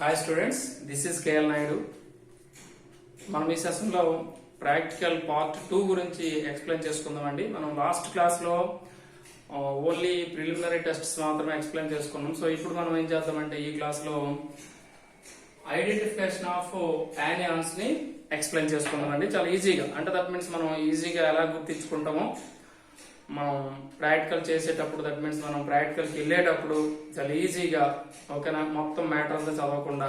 Hi students, this is KL Naidu. మనం ఈ సెషన్లో ప్రాక్టికల్ పార్ట్ 2 గురించి ఎక్స్ప్లెయిన్ చేసుకుందామండి. మనం లాస్ట్ క్లాస్లో ఓన్లీ ప్రిలిమినరీ టెస్ట్స్ మాత్రమే ఎక్స్ప్లెయిన్ చేసుకున్నాం. సో ఇప్పుడు మనం ఏం చేద్దామంటే ఈ క్లాస్లో ఐడెంటిఫికేషన్ ఆఫ్ యానియాన్స్ ని ఎక్స్ప్లెయిన్ చేసుకుందామండి. చాలా ఈజీగా, అంటే దట్ మీన్స్ మనం ఈజీగా ఎలా గుర్తించుకుంటామో మనం ప్రాక్టికల్ చేసేటప్పుడు, దట్ మీన్స్ మనం ప్రాక్టికల్కి వెళ్ళేటప్పుడు చాలా ఈజీగా, ఓకేనా, మొత్తం మ్యాటర్ అంతా చదవకుండా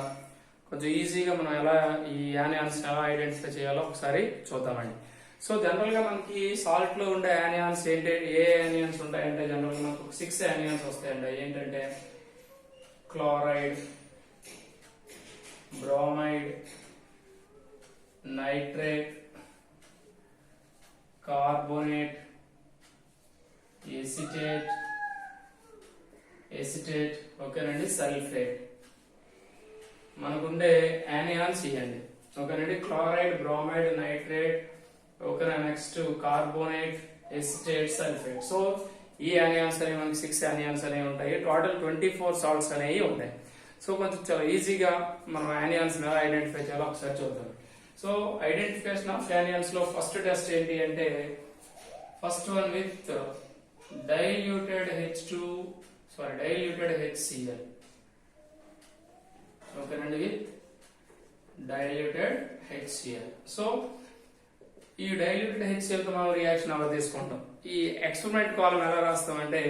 కొంచెం ఈజీగా మనం ఎలా ఈ యానియాన్స్ ఎలా ఐడెంటిఫై చేయాలో ఒకసారి చూద్దామండి. సో జనరల్ గా మనకి సాల్ట్ లో ఉండే యానియాన్స్ ఏంటి, ఏ యానియాన్స్ ఉంటాయంటే జనరల్ గా మనకు 6 యానియాన్స్ వస్తాయండి. ఏంటంటే chloride, bromide, nitrate, carbonate, acetate, ఓకేనండి, సల్ఫేట్. మనకుండే యానియాన్స్ ఇవ్వండి, ఓకేనండి. క్లోరైడ్, బ్రోమైడ్, నైట్రేట్, ఓకేనా, next carbonate, acetate, sulphate. So ఈ యానియాన్స్ అనేవి మనకి 6 యానియాన్స్ అనేవి ఉంటాయి. టోటల్ 24 సాల్ట్స్ అనేవి ఉంటాయి. సో కొంచెం చాలా ఈజీగా మనం యానియాన్స్ ఎలా ఐడెంటిఫై చేయాలో ఒకసారి చూద్దాం. సో ఐడెంటిఫికేషన్ ఆఫ్ యానియాన్స్ లో ఫస్ట్ టెస్ట్ ఏంటి అంటే, first one with diluted HCl, ఓకేనండి, విత్ diluted HCl. సో ఈ డైల్యూటెడ్ HCl తో మనం రియాక్షన్ అలా తీసుకుంటాం. ఈ ఎక్స్పెరిమెంట్ కాలం ఎలా రాస్తామంటే,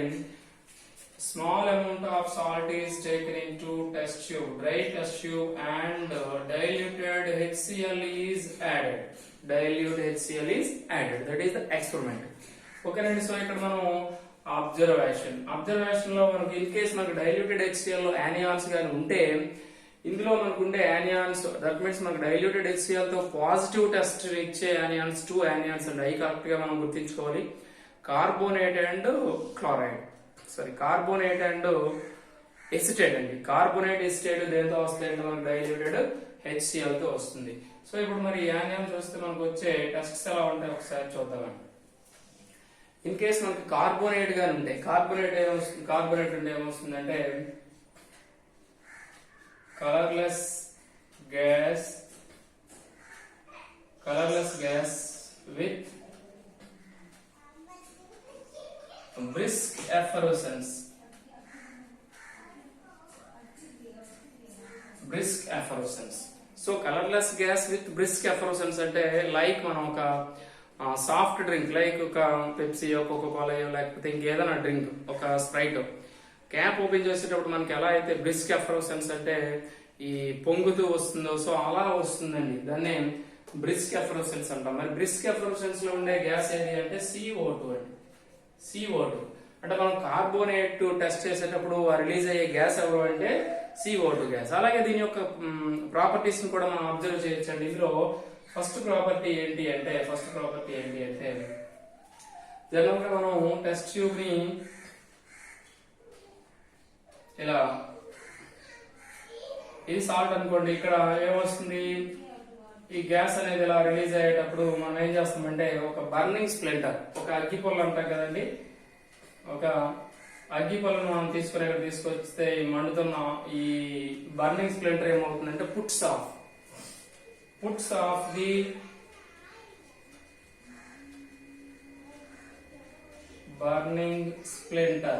small amount of salt is taken into test tube, dry test tube, and diluted HCl is added. Dilute HCl is added. That is the experiment. ఓకేనండి. So ఇక్కడ మనం అబ్జర్వేషన్ లో మనకి ఇన్ కేస్ మనకు diluted HCl లో anions గాని ఉంటే, ఇందులో మనకు ఉండే యానియాన్స్, దట్ మీన్స్ మనకు డైల్యూటెడ్ HCl తో పాజిటివ్ టెస్ట్ ఇచ్చే యానియాన్స్ 2 యానియాన్స్ అండి. అవి కరెక్ట్ గా మనం గుర్తించుకోవాలి. Carbonate and carbonate and acetate అండి. కార్బోనేట్, ఎసిటేట్ దేంతో వస్తాయంటే మనకు డైల్యూటెడ్ HCl తో వస్తుంది. సో ఇప్పుడు మరి యానియాన్ చూస్తే మనకు వచ్చే టెస్ట్స్ ఎలా ఉంటాయి ఒకసారి చూద్దామండి. ఇన్ కేస్ మనకి కార్బోనేట్ గాని ఉంటాయి, కార్బోనేట్ అంటే ఏమొస్తుందంటే colourless gas with brisk effervescence. So colourless gas with brisk effervescence అంటే లైక్ మనం ఒక సాఫ్ట్ డ్రింక్, లైక్ ఒక పెప్సీయో, కోకోకోలాయో, లేకపోతే ఇంకేదైనా డ్రింక్, ఒక స్ప్రైట్ క్యాప్ ఓపెన్ చేసేటప్పుడు మనకి ఎలా అయితే బ్రిస్క్ ఎఫరెసెన్స్ అంటే ఈ పొంగుతూ వస్తుందో, సో అలా వస్తుందండి. దాన్ని బ్రిస్క్ ఎఫరెసెన్స్ అంటాం. మరి బ్రిస్క్ ఎఫరెసెన్స్ లో ఉండే గ్యాస్ ఏది అంటే CO2 అండి. CO2 అంటే మనం కార్బోనేట్ టెస్ట్ చేసేటప్పుడు రిలీజ్ అయ్యే గ్యాస్ ఎవరు అంటే CO2 గ్యాస్. అలాగే దీని యొక్క ప్రాపర్టీస్ ని కూడా మనం అబ్జర్వ్ చేయొచ్చండి. ఇందులో ఫస్ట్ ప్రాపర్టీ ఏంటి అంటే జనరల్ గా మనం టెస్ట్ ట్యూబ్ ని ఇలా, ఇది సాల్ట్ అనుకోండి, ఇక్కడ ఏమొస్తుంది, ఈ గ్యాస్ అనేది ఇలా రిలీజ్ అయ్యేటప్పుడు మనం ఏం చేస్తామంటే ఒక బర్నింగ్ స్ప్లింటర్, ఒక అగ్గిపొల్ల అంటాం కదండి, ఒక అగ్గిపొల్లను మనం తీసుకుని ఇక్కడ తీసుకొస్తే ఈ మండుతున్న ఈ బర్నింగ్ స్ప్లింటర్ ఏమవుతుందంటే puts of the burning splinter.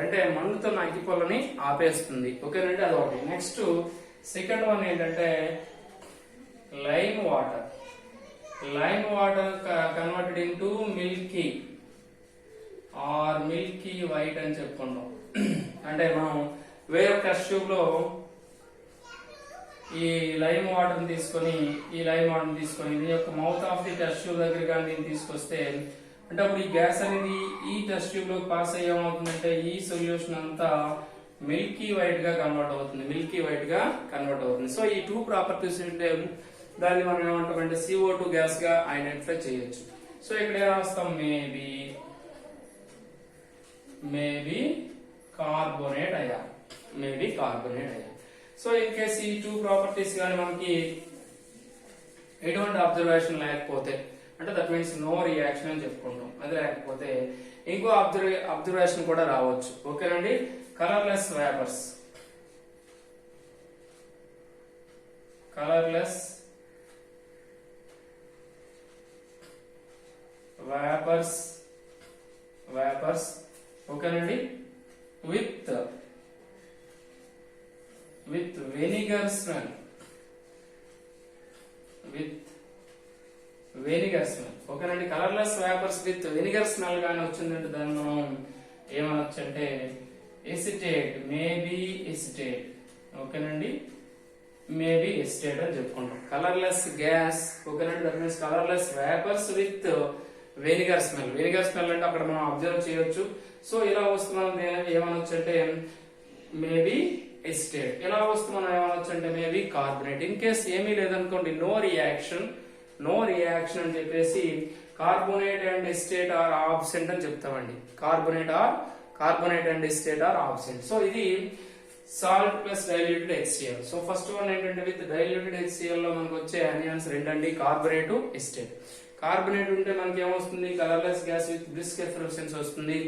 అంటే మండుతున్న అగ్గిపొల్లని ఆపేస్తుంది. ఓకేనండి, అదొకటి. నెక్స్ట్ సెకండ్ వన్ ఏంటంటే lime water converted into Milky white అని చెప్పుకుంటాం. అంటే మనం వేరే టెస్ట్ ట్యూబ్ లో ఈ లైమ్ వాటర్ తీసుకొని దీని యొక్క mouth of the test tube దగ్గర కానీ దీన్ని తీసుకొస్తే, అంటే అప్పుడు ఈ గ్యాస్ అనేది ఈ టెస్ట్ ట్యూబ్ లోకి పాస్ అయ్యి ఏమవుతుందంటే ఈ సొల్యూషన్ అంతా మిల్కీ వైట్ గా కన్వర్ట్ అవుతుంది. సో ఈ 2 ప్రాపర్టీస్ ఉంటే దాన్ని మనం ఏమంటామంటే CO2 గ్యాస్ గా ఐడెంటిఫై చేయొచ్చు. సో ఇక్కడ ఏం రాస్తాం, మేబీ కార్బోనేట్ అయ్యా. సో ఇన్ కేస్ ఈ 2 ప్రాపర్టీస్ కానీ మనకి ఎటువంటి అబ్జర్వేషన్ లేకపోతే, అంటే దట్ మీన్స్ నో రియాక్షన్ అని చెప్పుకుంటాం. అది లేకపోతే ఇంకో అబ్జర్వేషన్ కూడా రావచ్చు. ఓకేనండి, colourless vapours, colourless vapours, vapours ఓకేనండి, with vinegar smell, with vinegar smell ఓకేనండి. Colourless vapours with vinegar smell గానీ వచ్చిందంటే దాన్ని మనం ఏమనొచ్చు అంటే ఎసిటేట్, మేబీ ఎసిటేట్ ఓకేనండి, మేబీ ఎసిటేట్ అని చెప్పుకుంటాం. కలర్లెస్ గ్యాస్ ఓకేనండి, that means colourless vapours with vinegar smell. Vinegar smell అంటే అక్కడ మనం అబ్జర్వ్ చేయొచ్చు. సో ఇలా వస్తూ మనం ఏమనొచ్చు అంటే మేబీ ఎసిటేట్. ఇలా వస్తూ మనం ఏమనొచ్చు అంటే మేబీ కార్బోనేట్. ఇన్ కేస్ ఏమీ లేదనుకోండి, నో రియాక్షన్, నో రియాక్షన్ అని చెప్పేసి carbonate and acetate are absent అని చెప్తామండి. Carbonate and acetate are absent. So ఇది salt plus diluted HCl. So first one ఏంటంటే విత్ డైల్యూటెడ్ HCl లో మనకు వచ్చే అనియన్స్ రెండండి, కార్బోనేట్, ఎసిటేట్. కార్బోనేట్ ఉంటే మనకి ఏమొస్తుంది, colourless gas with brisk efflorescence వస్తుంది.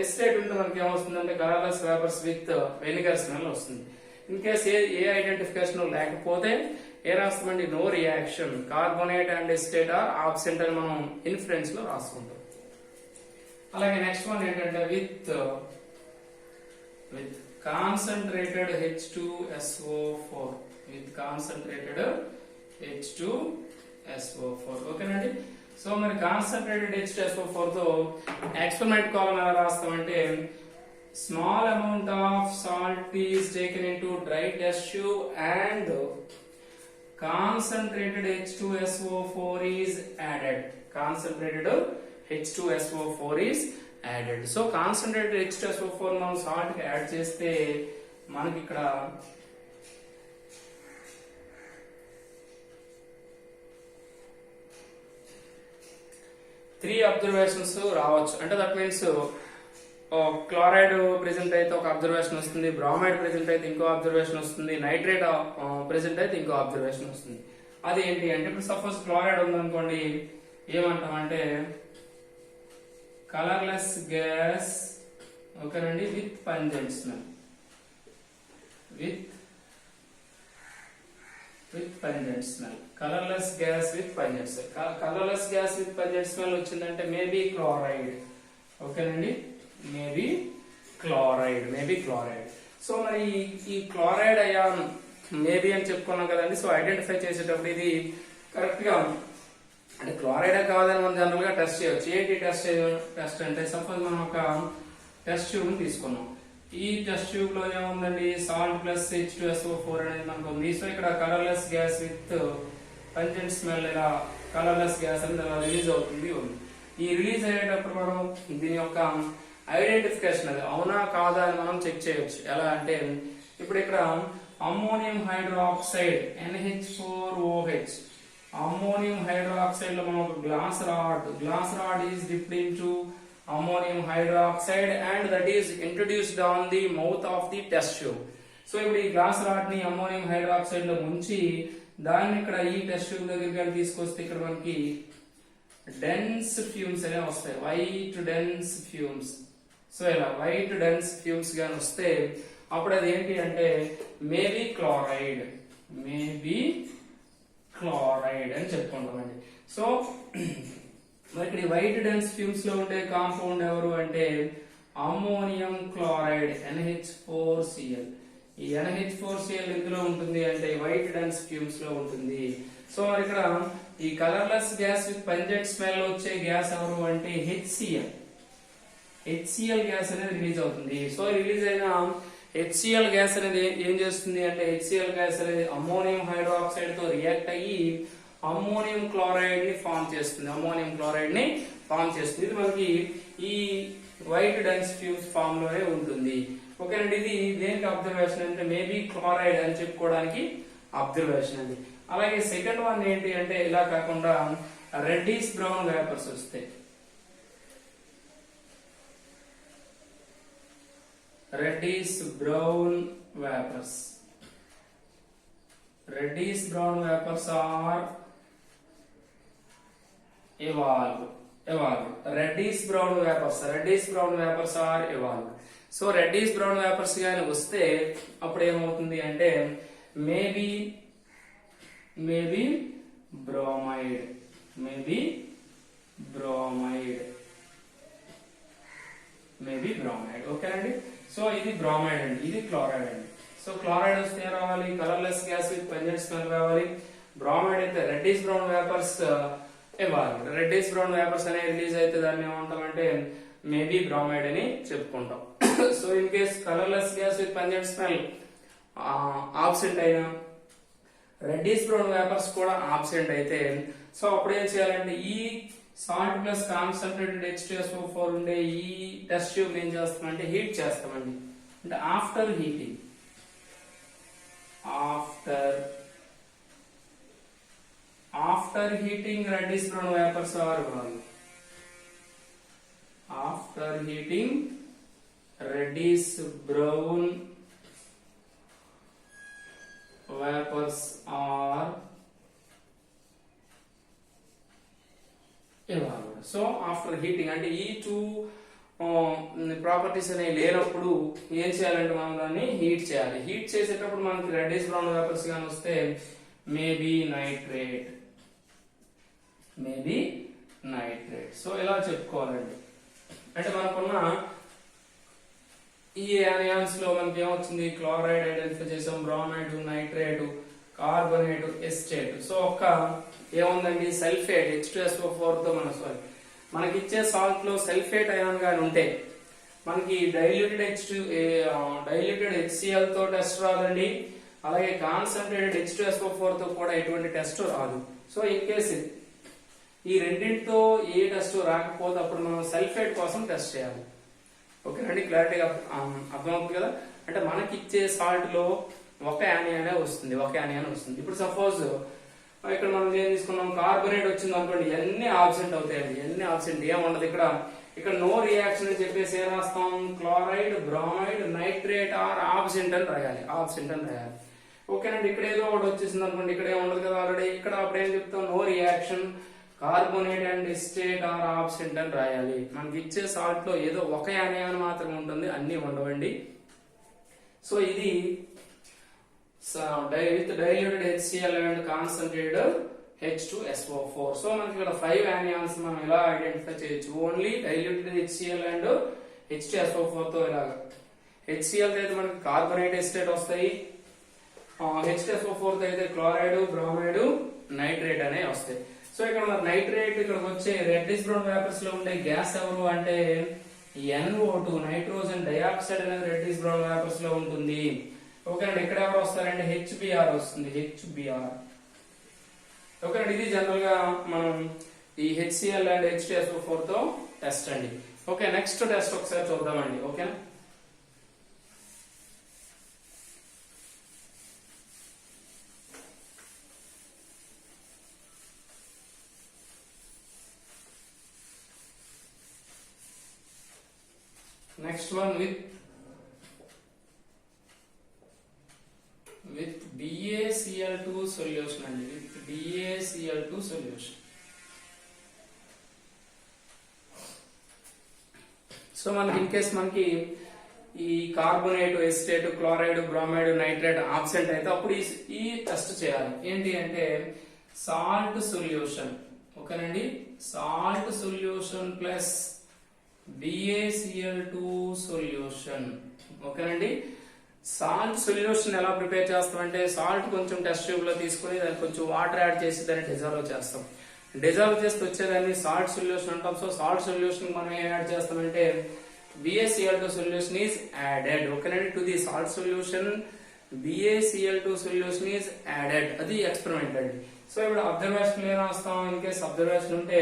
ఎసిటేట్ ఉంటే మనకి ఏమొస్తుంది అంటే colourless vapours with vinegar smell వస్తుంది. ఇన్ కేస్ ఏ ఐడెంటిఫికేషన్ లేకపోతే ఏ రాస్తామండి, no reaction, carbonate and acetate are absent అని మనం ఇన్ఫ్లుయెన్స్ లో రాసుకుంటాం. అలాగే నెక్స్ట్ వన్ ఏంటంటే with concentrated H2SO4, with concentrated H2SO4 ఓకేనండి. సో మరి కాన్సన్ట్రేటెడ్ H2SO4 తో ఎక్స్పెరిమెంట్ కాలం ఎలా రాస్తామంటే small amount of salt is taken into dry test tube and concentrated H2SO4 is added. Concentrated H2SO4 is added. So concentrated H2SO4 మనం salt కి add చేస్తే మనకి ఇక్కడ త్రీ అబ్జర్వేషన్స్ రావచ్చు. అంటే దట్ మీన్స్ క్లోరైడ్ ప్రెసెంట్ అయితే ఒక అబ్జర్వేషన్ వస్తుంది, బ్రోమైడ్ ప్రెసెంట్ అయితే ఇంకో అబ్జర్వేషన్ వస్తుంది, నైట్రేట్ ప్రెసెంట్ అయితే ఇంకో అబ్జర్వేషన్ వస్తుంది. అది ఏంటి అంటే ఇప్పుడు సపోజ్ క్లోరైడ్ ఉందనుకోండి, ఏమంటామంటే కలర్లెస్ గ్యాస్ ఓకేనండి with pungent smell, with pungent smell, colourless gas with pungent smell. Colourless gas with pungent smell వచ్చిందంటే మేబీ క్లోరైడ్ ఓకేనండి, మేబీ క్లోరైడ్. సో మరి ఈ క్లోరైడ్ అయాన్ మేబీ అని చెప్పుకున్నాం కదండి. సో ఐడెంటిఫై చేసేటప్పుడు ఇది కరెక్ట్ గా అంటే క్లోరైడే కాదని మనం జనరల్ గా టెస్ట్ చేయొచ్చు. ఏంటి టెస్ట్ అంటే సపోజ్ మనం ఒక టెస్ట్ ట్యూబ్ తీసుకున్నాం. ఈ టెస్ట్ ట్యూబ్ లో ఏముందండి, సాల్ట్ ప్లస్ H2SO4 అనేది మనకు ఉంది. సో ఇక్కడ colourless gas with pungent smell ఇలా కలర్లెస్ గ్యాస్ అనేది అలా రిలీజ్ అవుతుంది. ఈ రిలీజ్ అయ్యేటప్పుడు మనం దీని యొక్క ఐడెంటిఫికేషన్ అది అవునా కాదా అని మనం చెక్ చేయొచ్చు. ఎలా అంటే ఇప్పుడు ఇక్కడ ammonium hydroxide NH4OH, ammonium hydroxide లో మనం ఒక glass rod is dipped into ammonium hydroxide and that is introduced on the mouth of the test tube. So ఇప్పుడు ఈ గ్లాస్ రాడ్ ని అమ్మోనియం హైడ్రాక్సైడ్ లో ముంచి దాన్ని ఇక్కడ ఈ టెస్ట్ ట్యూబ్ దగ్గరికి తీసుకొస్తే ఇక్కడ మనకి డెన్స్ ఫ్యూమ్స్ అనేవి వస్తాయి, వైట్ డెన్స్ ఫ్యూమ్స్. సో ఇలా వైట్ డెన్స్ ఫ్యూమ్స్ గాని వస్తే అప్పుడు అది ఏంటి అంటే మేబీ క్లోరైడ్ అని చెప్పుకుంటామండి. సో మరి ఇక్కడ వైట్ డెన్స్ ఫ్యూమ్స్ లో ఉండే కాంపౌండ్ ఎవరు అంటే అమ్మోనియం క్లోరైడ్ NH4Cl. ఈ NH4Cl ఎందులో ఉంటుంది అంటే వైట్ డెన్స్ ఫ్యూమ్స్ లో ఉంటుంది. సో మరి ఇక్కడ ఈ colourless gas with pungent smell వచ్చే గ్యాస్ ఎవరు అంటే HCl గ్యాస్ అనేది రిలీజ్ అవుతుంది. సో రిలీజ్ అయిన HCl గ్యాస్ అనేది ఏం చేస్తుంది అంటే HCl గ్యాస్ అనేది అమ్మోనియం హైడ్రాక్సైడ్ తో రియాక్ట్ అయ్యి అమ్మోనియం క్లోరైడ్ ని ఫామ్ చేస్తుంది. ఇది మనకి ఈ వైట్ డెన్స్ ఫ్యూమ్స్ ఫామ్ లోనే ఉంటుంది. ఓకేనండి, ఇది దేనికి అబ్జర్వేషన్ అంటే మేబీ క్లోరైడ్ అని చెప్పుకోవడానికి అబ్జర్వేషన్ అండి. అలాగే సెకండ్ వన్ ఏంటి అంటే ఇలా కాకుండా రెడ్డిష్ బ్రౌన్ వేపర్స్ వస్తాయి. Reddish brown vapours are evolve evolved. Reddish brown vapors are evolved. So reddish brown vapours గాని వస్తే అప్పుడు ఏమవుతుంది అంటే మేబీ బ్రోమైడ్ ఓకేనండి. సో ఇది బ్రోమైడ్ అండి, ఇది క్లోరైడ్ అండి. సో క్లోరైడ్ వస్తే ఏం రావాలి, colourless gas with pungent smell రావాలి. బ్రోమైడ్ అయితే రెడ్డిష్ బ్రౌన్ వేపర్స్ ఇవ్వాలి. రెడ్డిష్ బ్రౌన్ వేపర్స్ అనేవి రిలీజ్ అయితే దాన్ని ఏమంటామంటే మేబీ బ్రోమైడ్ అని చెప్పుకుంటాం. So in case colourless gas with pungent smell absent అయినా, రెడ్డిష్ బ్రౌన్ వేపర్స్ కూడా ఆబ్సెంట్ అయితే సో అప్పుడు ఏం చేయాలంటే ఈ సాల్ట్ ప్లస్ కాన్సన్ట్రేటెడ్ H2SO4 ఉండే ఈ టెస్ట్ ట్యూబ్ ఏం చేస్తామంటే హీట్ చేస్తామండి. అంటే after heating reddish brown vapors are evolved. After heating reddish brown vapors are evolved. So after heating అంటే ఈ టూ ప్రాపర్టీస్ అనేవి లేనప్పుడు ఏం చేయాలంటే మనం దాన్ని హీట్ చేయాలి. హీట్ చేసేటప్పుడు మనకి రెడ్డిష్ బ్రౌన్ వేపర్స్ గాని వస్తే మేబీ నైట్రేట్. సో ఇలా చెప్పుకోవాలండి. అంటే మనకున్న ఈ యానియాన్స్ లో మనకి ఏమొచ్చింది, క్లోరైడ్ ఐడెంటిఫై చేసాం, bromide, nitrate, carbonate, estate. So ఒక్క ఏముందండి సల్ఫేట్ H2SO4 తో మనకి ఇచ్చే సాల్ట్ లో సల్ఫేట్ అయాన్ గాని ఉంటే మనకి డైల్యూటెడ్ HCl తో టెస్ట్ రాదండి, అలాగే కాన్సన్ట్రేటెడ్ H2SO4 తో కూడా ఎటువంటి టెస్ట్ రాదు. సో ఇన్ కేసు ఈ రెండింటితో ఏ టెస్ట్ రాకపోతే అప్పుడు మనం సల్ఫేట్ కోసం టెస్ట్ చేయాలి. ఓకేనండి, క్లారిటీగా అర్థమవుతుంది కదా. అంటే మనకి ఇచ్చే సాల్ట్ లో ఒక యానియానే వస్తుంది. ఇప్పుడు సపోజ్ ఇక్కడ మనం ఏం తీసుకున్నాం, కార్బోనేట్ వచ్చింది అనుకోండి, ఎన్ని ఆబ్సెంట్ అవుతాయండి, ఏముండదు ఇక్కడ నో రియాక్షన్ అని చెప్పేసి ఏం రాస్తాం, chloride, bromide, nitrate are absent అని రాయాలి. ఓకేనండి, ఇక్కడ ఏదో ఒకటి వచ్చేసింది అనుకోండి, ఇక్కడ ఏముండదు కదా ఆల్రెడీ. ఇక్కడ అప్పుడు ఏం చెప్తాం, no reaction, carbonate and acetate are absent అని రాయాలి. మనకి ఇచ్చే సాల్ట్ లో ఏదో ఒక యానియాన్ మాత్రమే ఉంటుంది, అన్ని ఉండవండి. సో ఇది with diluted HCl and concentrated H2SO4. So మనకి ఇక్కడ 5 యానియాన్స్ మనం ఇలా ఐడెంటిఫై చేయొచ్చు. Only diluted HCl and H2SO4 తో ఇలాగా. HCl అయితే మనకి కార్బోనేట్, ఎస్టేట్ వస్తాయి. H2SO4 తో అయితే క్లోరైడ్, బ్రోమైడ్, నైట్రేట్ అనేవి వస్తాయి. సో ఇక్కడ మన నైట్రేట్ ఇక్కడికి వచ్చే రెడ్డిష్ బ్రౌన్ వేపర్స్ లో ఉండే గ్యాస్ ఎవరు అంటే NO2, నైట్రోజన్ డైఆక్సైడ్ అనేది రెడ్డిష్ బ్రౌన్ వేపర్స్ లో ఉంటుంది. ఓకేనండి, ఇక్కడ ఎవరు వస్తారంటే HBr వస్తుంది. ఓకేనండి, ఇది జనరల్ గా మనం ఈ HCl అండ్ H2SO4 తో టెస్ట్ అండి. ఓకే, నెక్స్ట్ టెస్ట్ ఒకసారి చూద్దామండి. ఓకేనా, next one with BaCl2 solution అండి, with BaCl2 solution. సో మనకి ఇన్ కేస్ మనకి ఈ carbonate, estate, chloride, bromide, nitrate absent అయితే అప్పుడు ఈ టెస్ట్ చేయాలి. ఏంటి అంటే సాల్ట్ సొల్యూషన్. ఓకేనండి, salt solution plus BaCl2 solution. ఓకేనండి, సాల్ట్ సొల్యూషన్ ఎలా ప్రిపేర్ చేస్తామంటే సాల్ట్ కొంచెం టెస్ట్ ట్యూబ్ లో తీసుకుని దానికి కొంచెం వాటర్ యాడ్ చేసి దాన్ని డిజాల్వ్ చేస్తాం. డిజాల్వ్ చేస్తే వచ్చేదాన్ని సాల్ట్ సొల్యూషన్ అంటాం. సో సాల్ట్ సొల్యూషన్ మనం ఏం యాడ్ చేస్తామంటే BaCl2 సొల్యూషన్ ఈజ్ యాడెడ్. ఓకేనండి, to the salt solution BaCl2 solution is added. అది ఎక్స్పెరిమెంట్ అండి. సో ఇప్పుడు అబ్జర్వేషన్ ఏం రాస్తాం, ఇన్ కేస్ అబ్జర్వేషన్ ఉంటే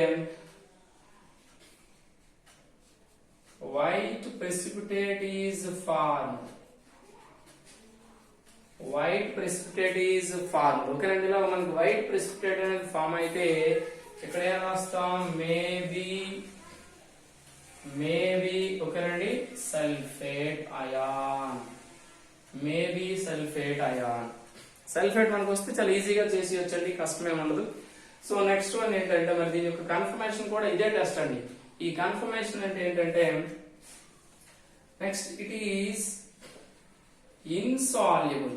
white precipitate is formed. ఓకేనండి, ఇలా మనకి వైట్ ప్రెసిపిటేట్ అనేది ఫామ్ అయితే ఇక్కడ ఏం రాస్తాం, మేబీ ఓకేనండి సల్ఫేట్ అయాన్. సల్ఫేట్ మనకు వస్తే చాలా ఈజీగా చేసి వచ్చండి, కష్టమేం ఉండదు. సో నెక్స్ట్ వన్ ఏంటంటే మరి దీని యొక్క కన్ఫర్మేషన్ కూడా ఇదే టెస్ట్ అండి. ఈ కన్ఫర్మేషన్ అంటే ఏంటంటే next it is insoluble.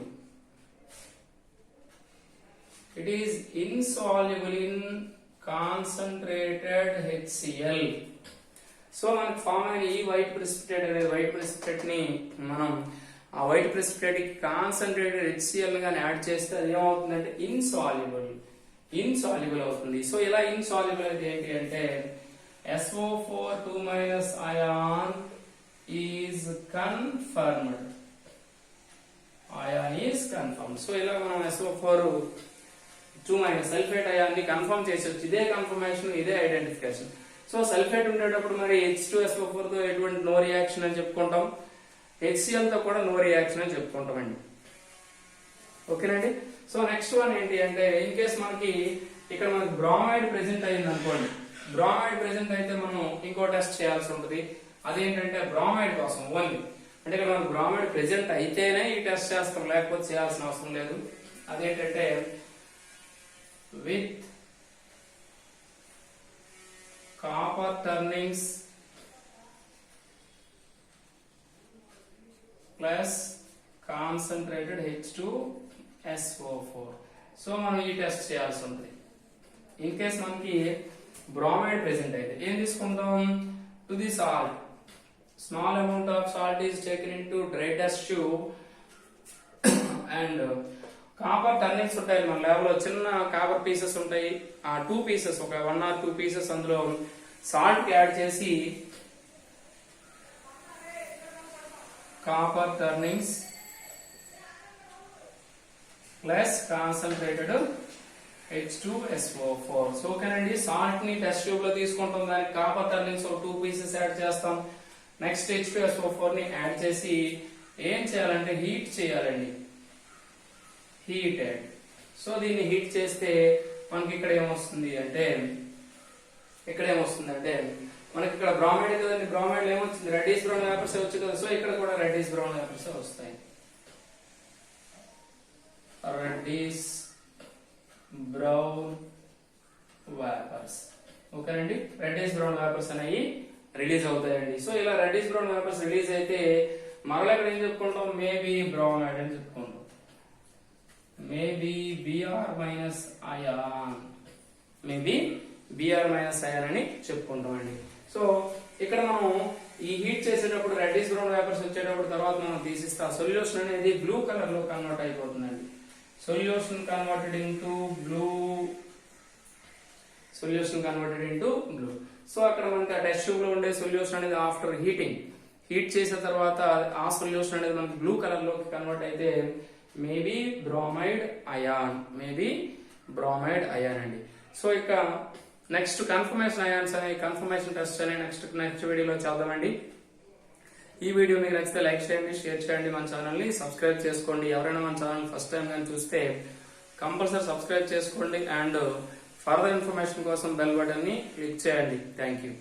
It is insoluble in concentrated HCl. So మనకు ఫామ్ అయిన ఈ వైట్ ప్రెసిపిటేట్ అనేది వైట్ ప్రెసిపిటేట్ ని మనం ఆ వైట్ ప్రెసిపిటేట్ కి కాన్సన్ట్రేటెడ్ HCl గాని యాడ్ చేస్తే అది ఏమవుతుందంటే ఇన్సాల్యుబుల్ అవుతుంది. సో ఇలా ఇన్సాల్యుబుల్ అయితే ఏంటి అంటే SO4 2- ion is confirmed. Ion is confirmed. So ఇలా మనం SO4 2- సల్ఫేట్ అయాన్ ని కన్ఫర్మ్ చేసొచ్చు. ఇదే కన్ఫర్మేషన్, ఇదే ఐడెంటిఫికేషన్. సో సల్ఫేట్ ఉండేటప్పుడు మరి H2SO4 తో ఎటువంటి నో రియాక్షన్ అని చెప్పుకుంటాం, HCl తో కూడా నో రియాక్షన్ అని చెప్పుకుంటాం అండి. ఓకేనండి. సో నెక్స్ట్ వన్ ఏంటి అంటే ఇన్ కేస్ మనకి ఇక్కడ మనకి బ్రోమైడ్ ప్రెసెంట్ అయింది అనుకోండి. బ్రోమైడ్ ప్రెసెంట్ అయితే మనం ఇంకో టెస్ట్ చేయాల్సి ఉంటుంది. అదేంటంటే బ్రోమైడ్ కోసం ఓన్లీ, అంటే ఇక్కడ మనకు బ్రోమైడ్ ప్రెసెంట్ అయితేనే ఈ టెస్ట్ చేస్తాం, లేకపోతే చేయాల్సిన అవసరం లేదు. అదేంటంటే with copper turnings plus concentrated H2SO4. So మనం ఈ టెస్ట్ చేయాల్సి ఉంటుంది. ఇన్ కేస్ మనకి బ్రోమైడ్ ప్రెసెంట్ అయితే ఏం తీసుకుంటాం, to the salt small amount of salt is taken in to dry test tube and copper turnings ఉంటాయి మన ల్యాబ్ లో, చిన్న కాపర్ పీసెస్ ఉంటాయి. ఆ 2 పీసెస్ ఒక 1 or 2 పీసెస్ అందులో సాల్ట్ యాడ్ చేసి copper turnings plus concentrated H2SO4. So ఓకేనండి, సాల్ట్ ని టెస్ట్ ట్యూబ్ లో తీసుకుంటాం, దానికి కాపర్ టర్నింగ్స్ 2 పీసెస్ యాడ్ చేస్తాం. నెక్స్ట్ H2SO4 ని యాడ్ చేసి ఏం చేయాలంటే హీట్ చేయాలండి, హీటెడ్. సో దీన్ని హీట్ చేస్తే మనకి ఇక్కడ ఏమొస్తుంది అంటే మనకి ఇక్కడ బ్రోమైడ్ కదండి, బ్రోమైడ్ ఏమొచ్చింది, రెడ్డిష్ బ్రౌన్ వేపర్స్ వచ్చు కదా. సో ఇక్కడ కూడా రెడ్డిష్ బ్రౌన్ వేపర్స్ వస్తాయి, రెడ్డిష్ బ్రౌన్ వేపర్స్. ఓకేనండి, రెడ్డిష్ బ్రౌన్ వేపర్స్ అనేవి రిలీజ్ అవుతాయండి. సో ఇలా రెడ్డిష్ బ్రౌన్ వేపర్స్ రిలీజ్ అయితే మరలా ఇక్కడ ఏం చెప్పుకుంటాం, మేబీ బ్రోమైడ్ అని చెప్పుకుంటాం, maybe Br- ion, maybe Br- ion అని చెప్పుకుంటాం అండి. సో ఇక్కడ మనం ఈ హీట్ చేసేటప్పుడు రెడ్డిష్ బ్రౌన్ వేపర్స్ వచ్చేటప్పుడు తర్వాత మనం తీసిస్తే సొల్యూషన్ అనేది బ్లూ కలర్ లో కన్వర్ట్ అయిపోతుందండి. Solution converted into blue. So అక్కడ మనకి టెస్ట్ ట్యూబ్ లో ఉండే సొల్యూషన్ అనేది ఆఫ్టర్ హీట్ చేసిన తర్వాత ఆ సొల్యూషన్ అనేది మనకి బ్లూ కలర్ లోకి కన్వర్ట్ అయితే మేబీ బ్రోమైడ్ అయాన్ అండి. సో ఇక నెక్స్ట్ కన్ఫర్మేషన్ అయాన్స్ అనే కన్ఫర్మేషన్ టెస్ట్ అనే నెక్స్ట్ వీడియోలో చేద్దామండి. ఈ వీడియో మీకు నచ్చితే లైక్ చేయండి, షేర్ చేయండి, మన ఛానల్ ని సబ్స్క్రైబ్ చేసుకోండి. ఎవరైనా మన ఛానల్ ఫస్ట్ టైం కానీ చూస్తే కంపల్సరీ సబ్స్క్రైబ్ చేసుకోండి అండ్ ఫర్దర్ ఇన్ఫర్మేషన్ కోసం బెల్ బటన్ ని క్లిక్ చేయండి. Thank you.